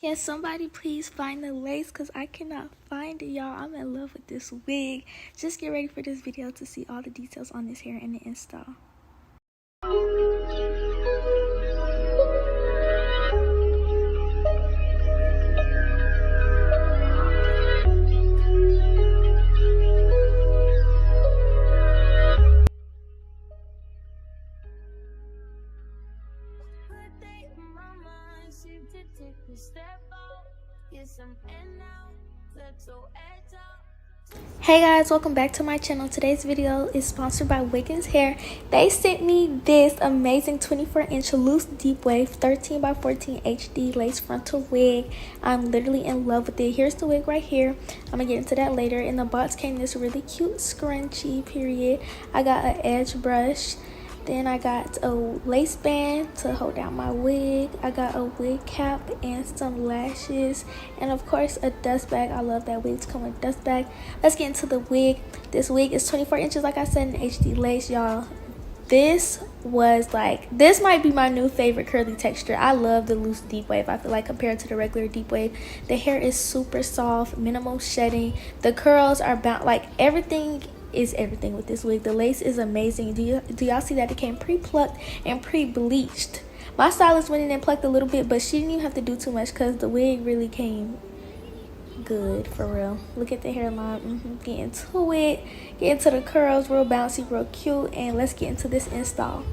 Can somebody please find the lace because I cannot find it, y'all. I'm in love with this wig. Just get ready for this video to see all the details on this hair and the install. Hey guys, welcome back to my channel. Today's video is sponsored by Wiggins Hair. They sent me this amazing 24-inch loose deep wave 13 by 14 HD lace frontal wig. I'm literally in love with it. Here's the wig right here. I'm gonna get into that later. In the box came this really cute scrunchie period. I got an edge brush. Then I got a lace band to hold down my wig. I got a wig cap and some lashes. And of course a dust bag. I love that wigs come with a dust bag. Let's get into the wig. This wig is 24 inches like I said in HD lace, y'all. This might be my new favorite curly texture. I love the loose deep wave. I feel like compared to the regular deep wave, the hair is super soft, minimal shedding. The curls are bound, like everything is everything with this wig. The lace is amazing. Do y'all see that it came pre-plucked and pre-bleached? My stylist went in and plucked a little bit, but she didn't even have to do too much because the wig really came good for real. Look at the hairline. Get into it, get into the curls, real bouncy, real cute. And let's get into this install.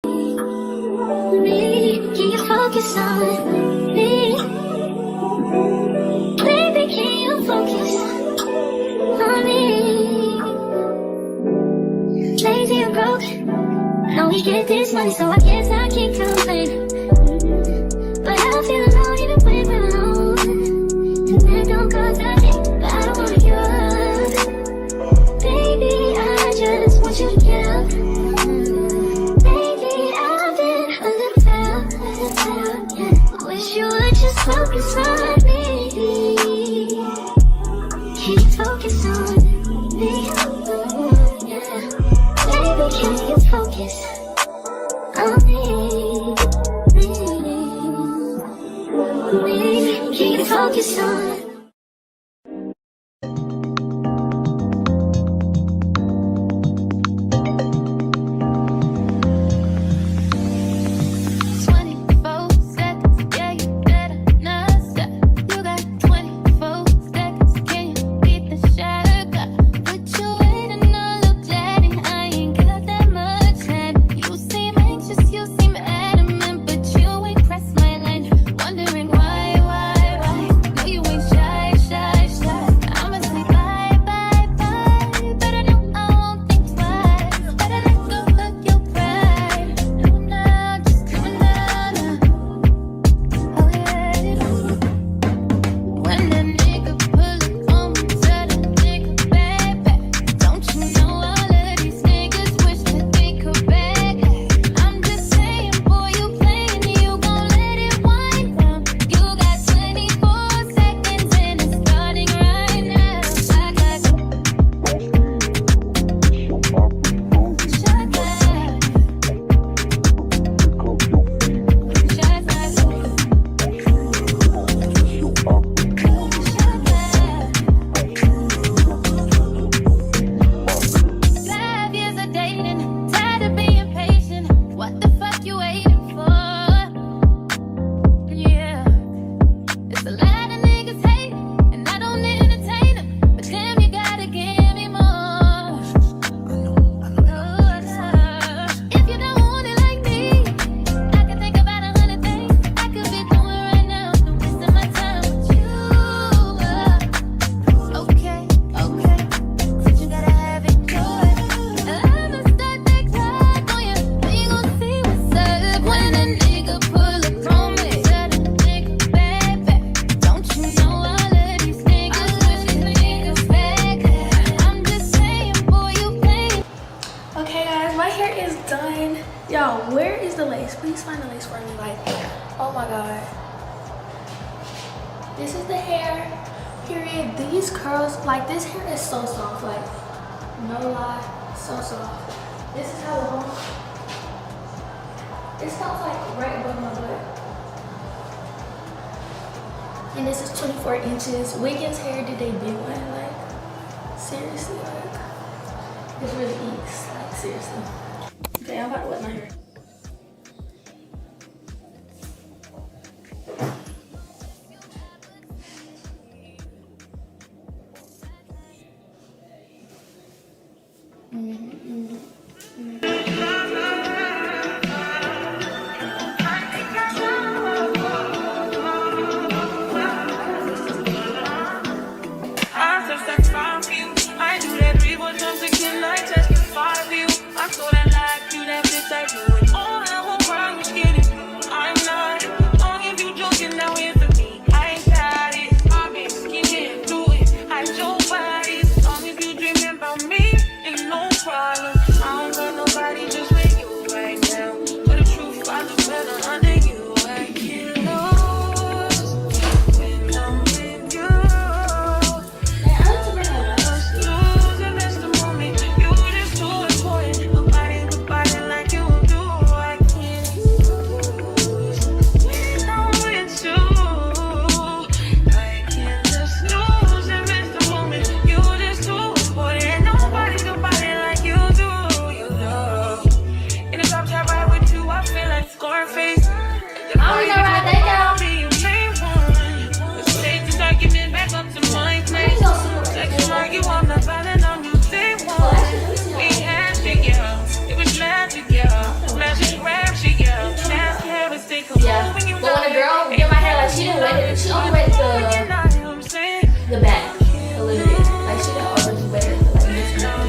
Can you focus on me? Baby, can you focus on me? Lazy and broke, know we get this money, so I guess I can't complain. But I feel alone even when we're alone, and that don't cause nothing, but I don't wanna give up. Baby, I just want you to get up. Baby, I've been a little fell, yeah. Wish you would just focus on me. Can you focus on me? Yeah. Baby, can you focus on me? Can you focus on y'all, where is the lace? Please find the lace for me. Like, oh my god, this is the hair period. These curls, like, this hair is so soft, like, no lie, so soft. This is how long it smells, like right above my butt. And this is 24 inches. Wiggins Hair did a big one. Like, seriously, like, it really eats. Like, seriously. Okay, I'm about to wet my hair. Yeah, but when a girl did my hair, like she didn't wet it, she only wet the back a little bit. Like she didn't already wet it, like this one.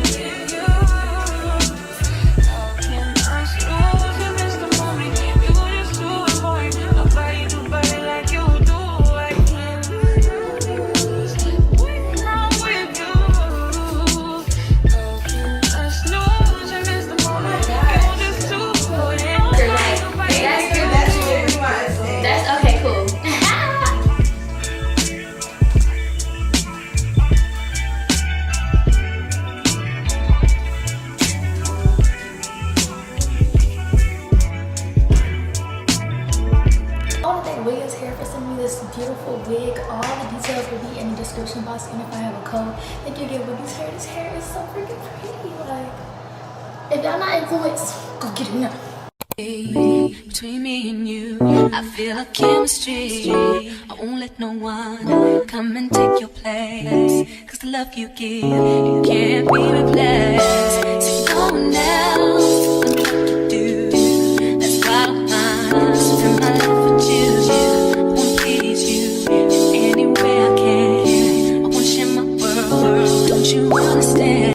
Wiggins Hair for sending me this beautiful wig. All the details will be in the description box, and if I have a code, thank you to Wiggins Hair. This hair is so freaking pretty. Like, if y'all not influenced, go get it now. Between me and you, I feel a chemistry. I won't let no one come and take your place. Cause the love you give, it can't be replaced. So no one else can do what you do. That's bottom line. Spend my life with you. I wanna please you in any way I can. I wanna share my world. Don't you understand?